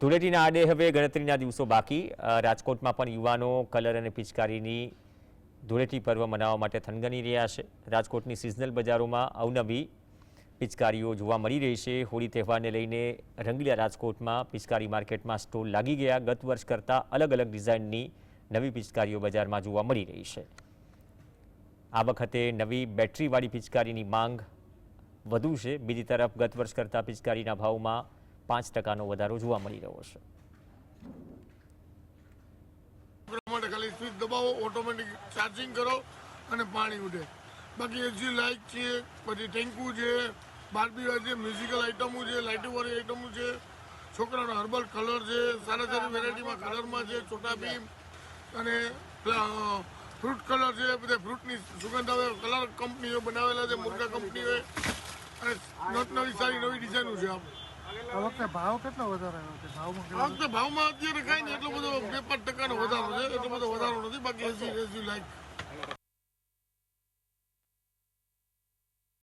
ધૂળેટીના આડે હવે ગણતરીના દિવસો બાકી રાજકોટમાં પણ યુવાનો કલર અને પિચકારીની ધૂળેટી પર્વ મનાવવા માટે થનગની રહ્યા છે। રાજકોટની સિઝનલ બજારોમાં અવનવી પિચકારીઓ જોવા મળી રહી છે। હોળી તહેવારને લઈને રંગીલા રાજકોટમાં પિચકારી માર્કેટમાં સ્ટોલ લાગી ગયા। ગત વર્ષ કરતાં અલગ અલગ ડિઝાઇનની નવી પિચકારીઓ બજારમાં જોવા મળી રહી છે। આ વખતે નવી બેટરીવાળી પિચકારીની માંગ વધુ છે। બીજી તરફ ગત વર્ષ કરતાં પિચકારીના ભાવમાં 5% વધારો જોવા મળી રહ્યો છે। ખાલી સ્વિચ દબાવો, ઓટોમેટિક ચાર્જિંગ કરો અને પાણી ઉડે। બાકી એસી લાઇટ છે, પછી ટેન્કુ છે, બારબી છે, મ્યુઝિકલ આઇટમો છે, લાઇટોવાળી આઇટમો છે, છોકરાનો હર્બલ કલર છે, સારા સારી વેરાયટીમાં કલરમાં છે, છોટા ભીમ અને ફ્રૂટ કલર છે, બધા ફ્રૂટની સુગંધ આવે। કલર કંપનીઓ બનાવેલા છે, મુર્ગા કંપનીઓએ, અને નવી સારી નવી ડિઝાઇનો છે। આ વખતે ભાવ કેટલો વધારે આવ્યો છે? આ વખતે ભાવમાં અત્યારે કાંઈ નહીં, એટલો બધો 2-5% વધારો છે, એટલો બધો વધારો નથી। બાકી એસી લાઈક